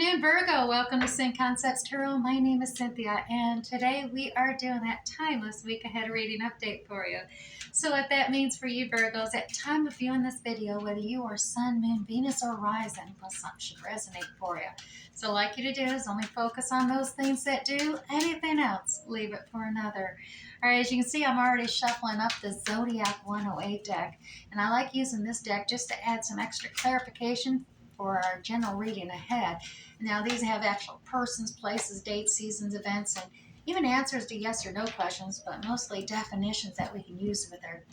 afternoon, Virgo. Welcome to Sin Concepts Tarot. My name is Cynthia, and today we are doing that timeless week ahead reading update for you. So what that means for you, Virgos, at time of viewing this video, whether you are Sun, Moon, Venus, or Rising, well, something should resonate for you. So all I'd like you to do is only focus on those things that do. Anything else, leave it for another. All right, as you can see, I'm already shuffling up the Zodiac 108 deck, and I like using this deck just to add some extra clarification for our general reading ahead. Now, these have actual persons, places, dates, seasons, events, and even answers to yes or no questions, but mostly definitions that we can use with our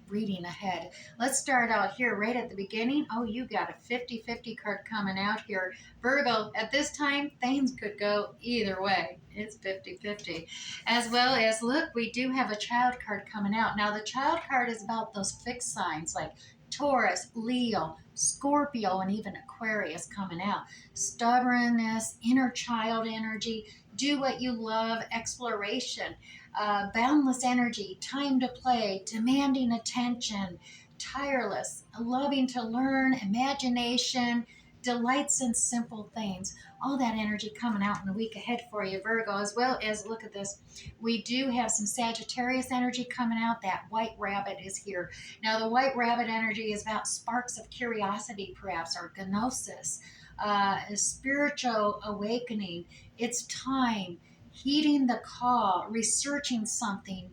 reading ahead. Let's start out here right at the beginning. Oh, you got a 50-50 card coming out here. Virgo, at this time, things could go either way. It's 50-50. As well as, look, we do have a child card coming out. Now, the child card is about those fixed signs like Taurus, Leo, Scorpio, and even Aquarius coming out. Stubbornness, inner child energy, do what you love, exploration, boundless energy, time to play, demanding attention, tireless, loving to learn, imagination, delights in simple things. All that energy coming out in the week ahead for you, Virgo, as well as, look at this, we do have some Sagittarius energy coming out. That white rabbit is here. Now, the white rabbit energy is about sparks of curiosity, perhaps, or gnosis, a spiritual awakening. It's time, heeding the call, researching something,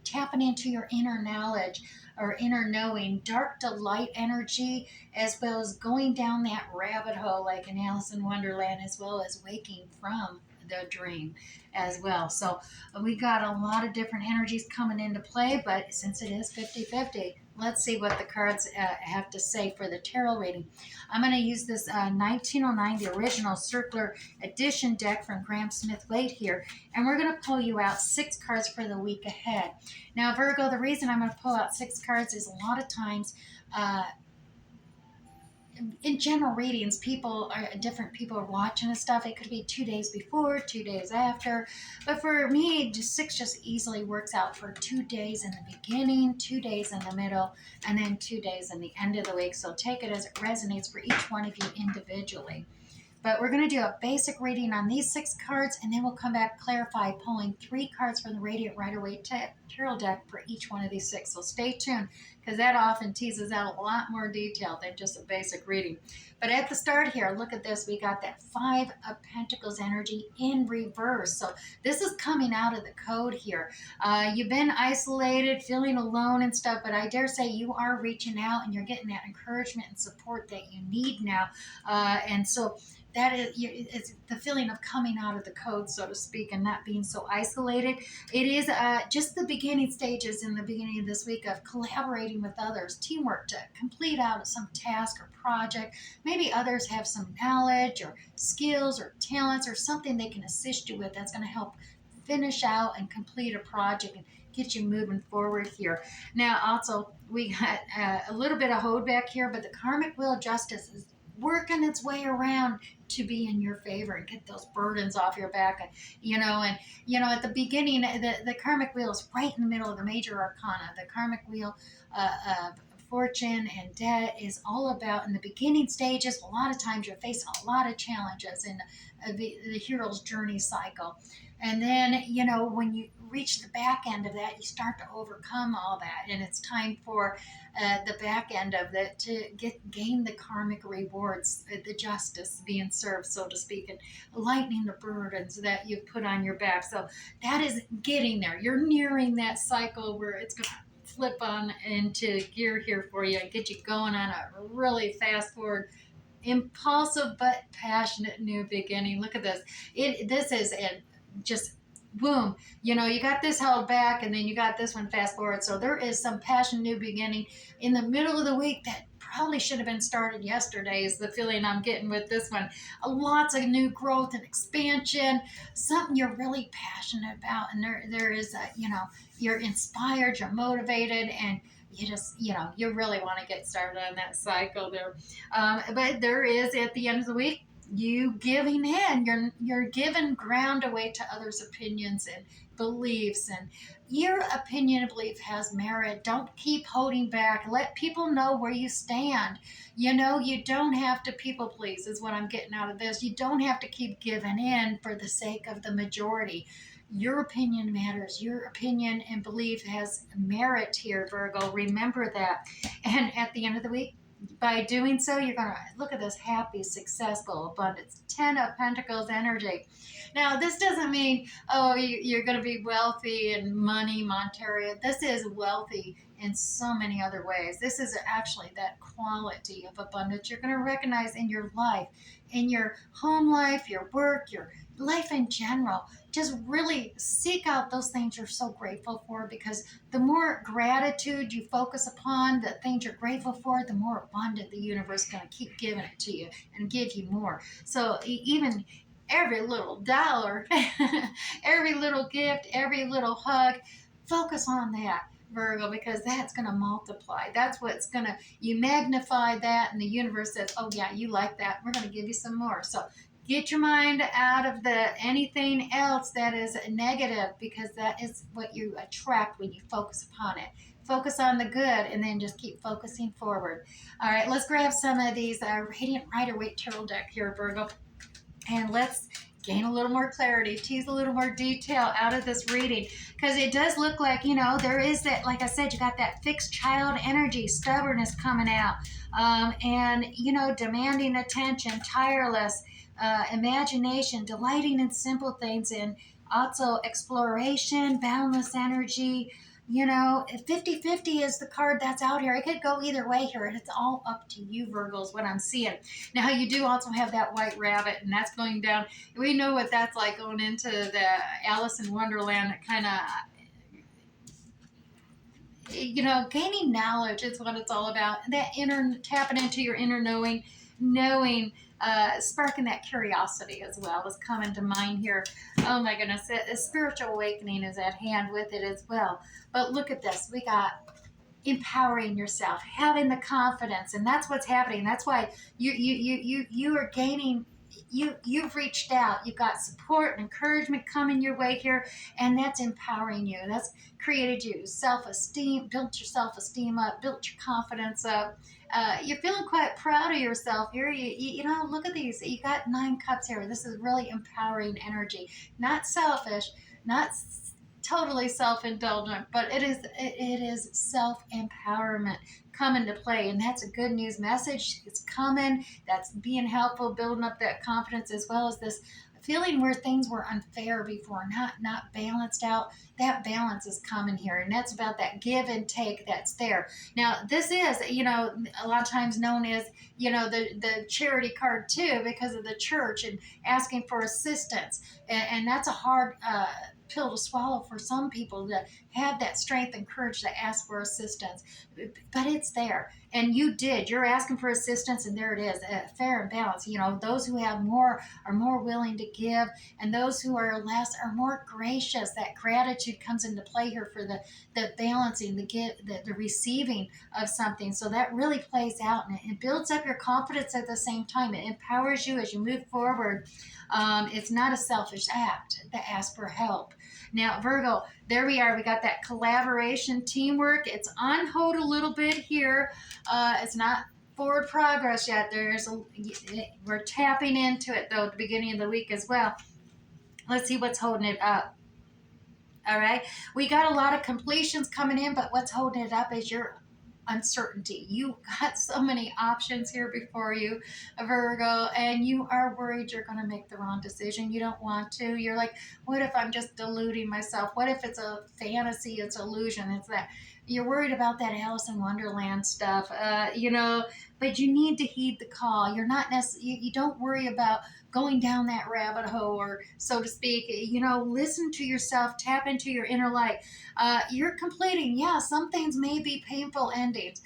tapping into your inner knowledge or inner knowing, dark delight energy, as well as going down that rabbit hole like in Alice in Wonderland, as well as waking from the dream as well. So we got a lot of different energies coming into play, but since it is 50-50, let's see what the cards have to say for the tarot reading. I'm going to use this 1909, the original circular edition deck from Graham Smith Waite here, and we're going to pull you out 6 cards for the week ahead. Now, Virgo, the reason I'm going to pull out 6 cards is a lot of times in general readings, different people are watching and stuff. It could be 2 days before, 2 days after. But for me, just 6 just easily works out for 2 days in the beginning, 2 days in the middle, and then 2 days in the end of the week. So take it as it resonates for each one of you individually. But we're going to do a basic reading on these 6 cards, and then we'll come back, clarify, pulling 3 cards from the Radiant Rider-Waite Tarot deck for each one of these 6. So stay tuned, because that often teases out a lot more detail than just a basic reading. But at the start here, look at this. We got that 5 of Pentacles energy in reverse. So this is coming out of the code here. You've been isolated, feeling alone and stuff, but I dare say you are reaching out and you're getting that encouragement and support that you need now. And so that is, it's the feeling of coming out of the code, so to speak, and not being so isolated. It is just the beginning stages in the beginning of this week of collaborating with others, teamwork to complete out some task or project. Maybe others have some knowledge or skills or talents or something they can assist you with that's going to help finish out and complete a project and get you moving forward here. Now, also, we got a little bit of holdback here, but the karmic wheel of justice is working its way around to be in your favor and get those burdens off your back. And at the beginning, the karmic wheel is right in the middle of the major arcana. The karmic wheel of fortune and debt is all about, in the beginning stages, a lot of times you're facing a lot of challenges in the hero's journey cycle. And then, when you reach the back end of that, you start to overcome all that. And it's time for the back end of that to gain the karmic rewards, the justice being served, so to speak, and lightening the burdens that you've put on your back. So that is getting there. You're nearing that cycle where it's going to flip on into gear here for you and get you going on a really fast forward, impulsive but passionate new beginning. Look at this. This is just boom. You got this held back, and then you got this one fast forward. So there is some passion new beginning in the middle of the week that probably should have been started yesterday, is the feeling I'm getting with this one. Lots of new growth and expansion, something you're really passionate about, and there is you're inspired, you're motivated, and you just, you really want to get started on that cycle there. But there is, at the end of the week, you giving in. You're giving ground away to others' opinions and beliefs, and your opinion and belief has merit. Don't keep holding back. Let people know where you stand. You don't have to people please, is what I'm getting out of this. You don't have to keep giving in for the sake of the majority. Your opinion matters. Your opinion and belief has merit here, Virgo. Remember that. And at the end of the week, by doing so, you're going to look at this happy, successful, abundance, 10 of Pentacles energy. Now, this doesn't mean, oh, you're going to be wealthy and money, monetary. This is wealthy in so many other ways. This is actually that quality of abundance you're going to recognize in your life, in your home life, your work, your life in general. Just really seek out those things you're so grateful for, because the more gratitude you focus upon the things you're grateful for, the more abundant the universe is going to keep giving it to you and give you more. So even every little dollar, every little gift, every little hug, focus on that, Virgo, because that's going to multiply. That's what's going to, you magnify that, and the universe says, oh, yeah, you like that. We're going to give you some more. So get your mind out of the anything else that is negative, because that is what you attract when you focus upon it. Focus on the good, and then just keep focusing forward. All right, let's grab some of these Radiant Rider-Waite Tarot deck here, Virgo, and let's gain a little more clarity, tease a little more detail out of this reading, because it does look like, there is that, like I said, you got that fixed child energy, stubbornness coming out, and, demanding attention, tireless, imagination, delighting in simple things, and also exploration, boundless energy. 50-50 is the card that's out here. It could go either way here, and it's all up to you, Virgos, what I'm seeing. Now, you do also have that white rabbit, and that's going down. We know what that's like, going into the Alice in Wonderland, kind of, gaining knowledge is what it's all about. That tapping into your inner knowing, sparking that curiosity as well is coming to mind here. Oh my goodness, a spiritual awakening is at hand with it as well. But look at this. We got empowering yourself, having the confidence, and that's what's happening. That's why you are gaining. You've reached out. You've got support and encouragement coming your way here, and that's empowering you. That's created you self-esteem, built your self-esteem up, built your confidence up. You're feeling quite proud of yourself here. Look at these. You got 9 cups here. This is really empowering energy, not selfish, not totally self-indulgent, but it is self-empowerment come into play, and that's a good news message. It's coming. That's being helpful, building up that confidence, as well as this feeling where things were unfair before, not balanced out. That balance is coming here, and that's about that give and take that's there. Now, this is, a lot of times known as, the charity card too, because of the church and asking for assistance, and that's a hard pill to swallow for some people, to have that strength and courage to ask for assistance. But it's there, and you're asking for assistance, and there it is, fair and balanced. Those who have more are more willing to give, and those who are less are more gracious. That gratitude comes into play here for the balancing, the receiving of something. So that really plays out, and it builds up your confidence at the same time. It empowers you as you move forward. It's not a selfish act to ask for help. Now, Virgo, there we are. We got that collaboration, teamwork. It's on hold a little bit here. It's not forward progress yet. We're tapping into it, though, at the beginning of the week as well. Let's see what's holding it up. All right. We got a lot of completions coming in, but what's holding it up is your uncertainty. You got so many options here before you, Virgo, and you are worried you're going to make the wrong decision. You don't want to. You're like, what if I'm just deluding myself? What if it's a fantasy? It's illusion. It's that. You're worried about that Alice in Wonderland stuff, but you need to heed the call. You're not you don't worry about going down that rabbit hole, or so to speak. Listen to yourself, tap into your inner light. You're completing. Yeah, some things may be painful endings.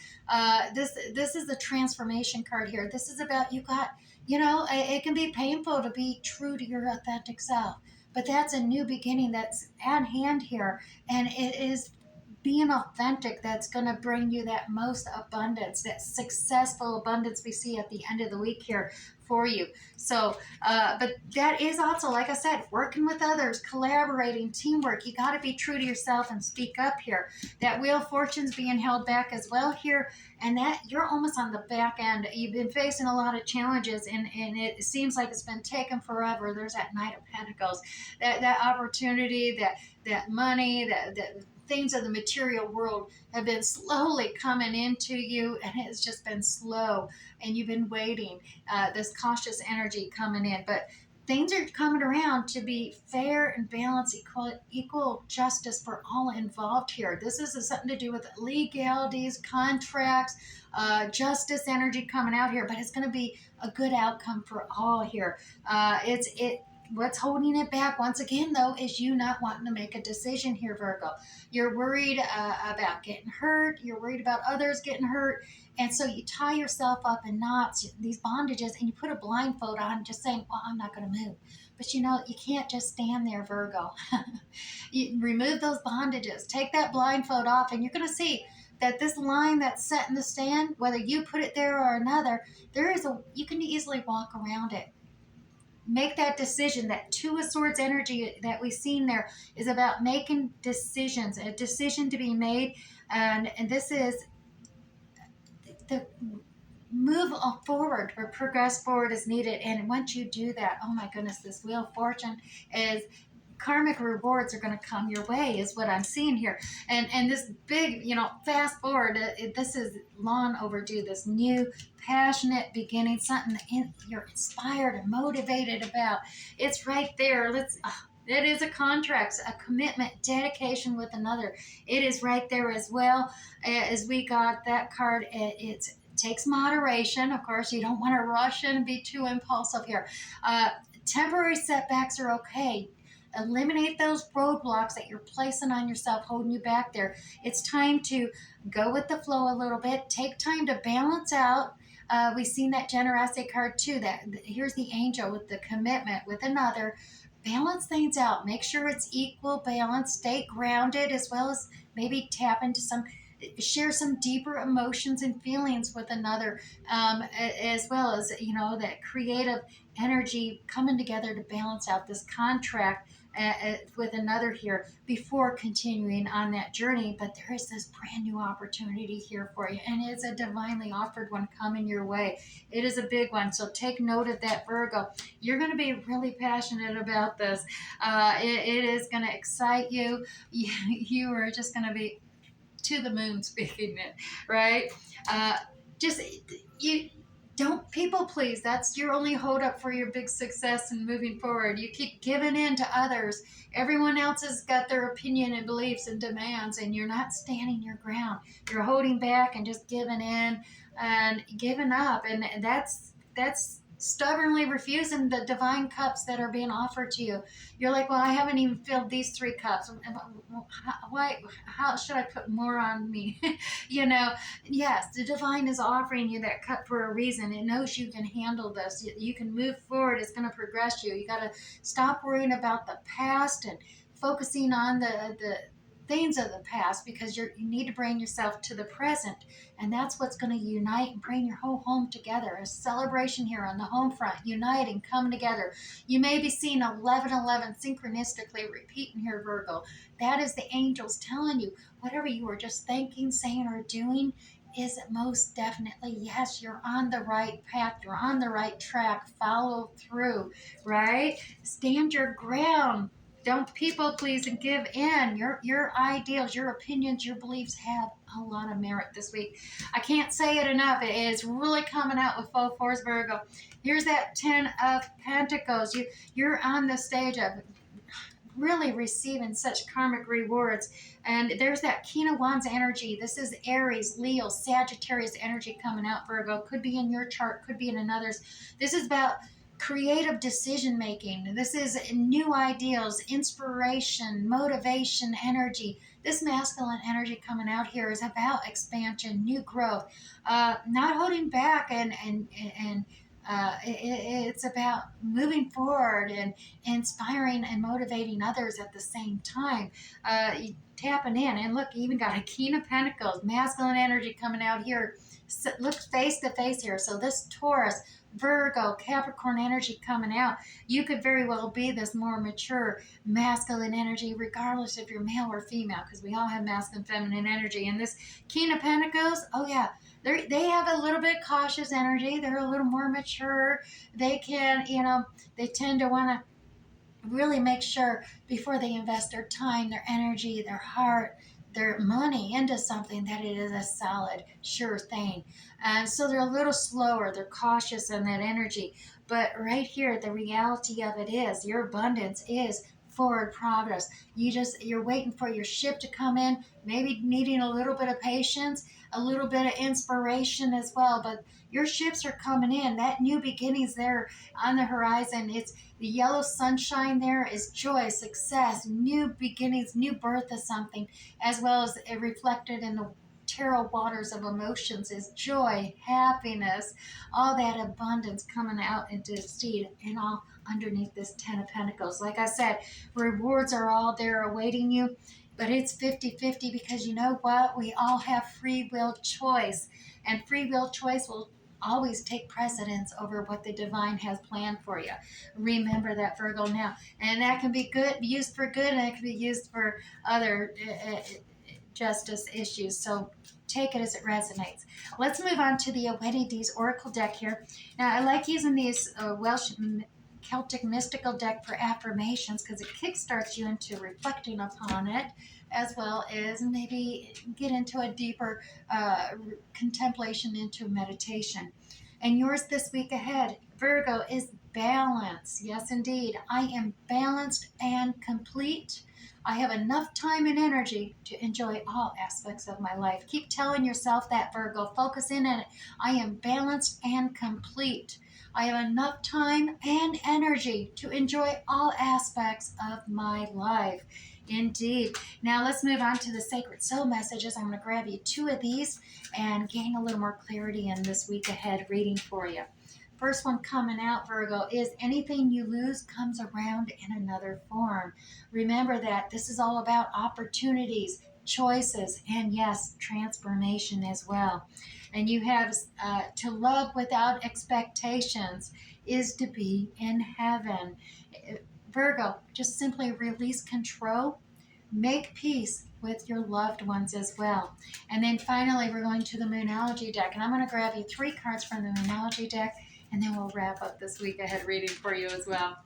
This is the transformation card here. This is about it can be painful to be true to your authentic self, but that's a new beginning that's at hand here, and it is being authentic that's going to bring you that most abundance, that successful abundance we see at the end of the week here for you. So, but that is also, like I said, working with others, collaborating, teamwork. You got to be true to yourself and speak up here. That Wheel of Fortune's being held back as well here, and that you're almost on the back end. You've been facing a lot of challenges, and it seems like it's been taken forever. There's that Knight of Pentacles, that opportunity, that money, that things of the material world have been slowly coming into you, and it's just been slow, and you've been waiting, this cautious energy coming in, but things are coming around to be fair and balanced, equal justice for all involved here. This is something to do with legalities, contracts, justice energy coming out here, but it's going to be a good outcome for all here. What's holding it back, once again, though, is you not wanting to make a decision here, Virgo. You're worried about getting hurt. You're worried about others getting hurt. And so you tie yourself up in knots, these bondages, and you put a blindfold on, just saying, well, I'm not going to move. But you know, you can't just stand there, Virgo. You remove those bondages. Take that blindfold off, and you're going to see that this line that's set in the stand, whether you put it there or another, you can easily walk around it. Make that decision. That Two of Swords energy that we've seen there is about making decisions, a decision to be made. And this is the move forward or progress forward as needed. And once you do that, oh my goodness, this Wheel of Fortune is karmic rewards are going to come your way, is what I'm seeing here. And this big, fast forward, this is long overdue, this new passionate beginning, something that you're inspired and motivated about. It's right there. It is a contract, a commitment, dedication with another. It is right there as well. As we got that card, it takes moderation. Of course, you don't want to rush in and be too impulsive here. Temporary setbacks are okay. Eliminate those roadblocks that you're placing on yourself, holding you back there. It's time to go with the flow a little bit. Take time to balance out. We've seen that generosity card too. Here's the angel with the commitment with another. Balance things out. Make sure it's equal balance. Stay grounded, as well as maybe tap into share some deeper emotions and feelings with another, as well as, that creative energy coming together to balance out this contract with another here before continuing on that journey. But there is this brand new opportunity here for you, and it's a divinely offered one coming your way. It is a big one, so take note of that, Virgo. You're going to be really passionate about this. It is going to excite you. You are just going to be to the moon speaking it, right? Just you don't people please. That's your only hold up for your big success and moving forward. You keep giving in to others. Everyone else has got their opinion and beliefs and demands, and you're not standing your ground. You're holding back and just giving in and giving up, and that's stubbornly refusing the divine cups that are being offered to you. You're like, well, I haven't even filled these 3 cups. How should I put more on me? Yes, the divine is offering you that cup for a reason. It knows you can handle this. You can move forward. It's going to progress you. You got to stop worrying about the past and focusing on the things of the past, because you need to bring yourself to the present, and that's what's going to unite and bring your whole home together. A celebration here on the home front, uniting, coming together. You may be seeing 1111 synchronistically repeating here, Virgo. That is the angels telling you whatever you were just thinking, saying, or doing is most definitely, yes, you're on the right path, you're on the right track. Follow through, right? Stand your ground. Don't people please and give in. Your ideals, your opinions, your beliefs have a lot of merit this week. I can't say it enough. It is really coming out with full force, Virgo. Here's that 10 of Pentacles. You're on the stage of really receiving such karmic rewards. And there's that King of Wands energy. This is Aries, Leo, Sagittarius energy coming out, Virgo. Could be in your chart, could be in another's. This is about creative decision making. This is new ideals, inspiration, motivation, energy. This masculine energy coming out here is about expansion, new growth, not holding back, and It's about moving forward and inspiring and motivating others at the same time. Tapping in, and look, you even got a King of Pentacles, masculine energy coming out here. So, look face to face here. So this Taurus, Virgo, Capricorn energy coming out. You could very well be this more mature masculine energy, regardless if you're male or female, because we all have masculine, feminine energy. And this King of Pentacles, oh yeah, they have a little bit cautious energy. They're a little more mature. They can, they tend to want to really make sure before they invest their time, their energy, their heart, their money into something that it is a solid, sure thing. And so they're a little slower, they're cautious in that energy. But right here, the reality of it is your abundance is forward progress. You're waiting for your ship to come in, maybe needing a little bit of patience, a little bit of inspiration as well. But your ships are coming in. That new beginnings there on the horizon. It's the yellow sunshine there is joy, success, new beginnings, new birth of something, as well as it reflected in the tarot waters of emotions is joy, happiness, all that abundance coming out into seed and all underneath this Ten of Pentacles. Like I said, rewards are all there awaiting you, but it's 50-50 because you know what? We all have free will choice, and free will choice will always take precedence over what the divine has planned for you. Remember that, Virgo, now. And that can be good, used for good, and it can be used for other justice issues. So take it as it resonates. Let's move on to the Awenides Oracle deck here. Now, I like using these Welsh Celtic mystical deck for affirmations because it kickstarts you into reflecting upon it, as well as maybe get into a deeper contemplation into meditation. And yours this week ahead, Virgo, is balance. Yes, indeed. I am balanced and complete. I have enough time and energy to enjoy all aspects of my life. Keep telling yourself that, Virgo. Focus in on it. I am balanced and complete. I have enough time and energy to enjoy all aspects of my life. Indeed. Now let's move on to the Sacred Soul messages. I'm going to grab you two of these and gain a little more clarity in this week ahead reading for you. First one coming out, Virgo, is anything you lose comes around in another form. Remember that this is all about opportunities, choices, and yes, transformation as well. And you have to love without expectations is to be in heaven. Virgo, just simply release control, make peace with your loved ones as well. And then finally, we're going to the Moonology deck. And I'm going to grab you three cards from the Moonology deck, and then we'll wrap up this week ahead reading for you as well.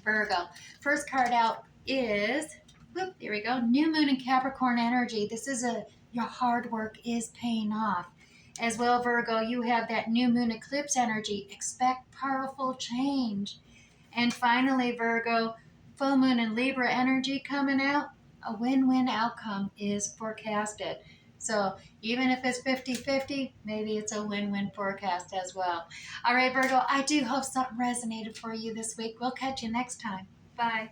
Virgo, first card out is, here we go, New Moon in Capricorn energy. This is your hard work is paying off. As well, Virgo, you have that new moon eclipse energy. Expect powerful change. And finally, Virgo, full moon and Libra energy coming out. A win-win outcome is forecasted. So even if it's 50-50, maybe it's a win-win forecast as well. All right, Virgo, I do hope something resonated for you this week. We'll catch you next time. Bye.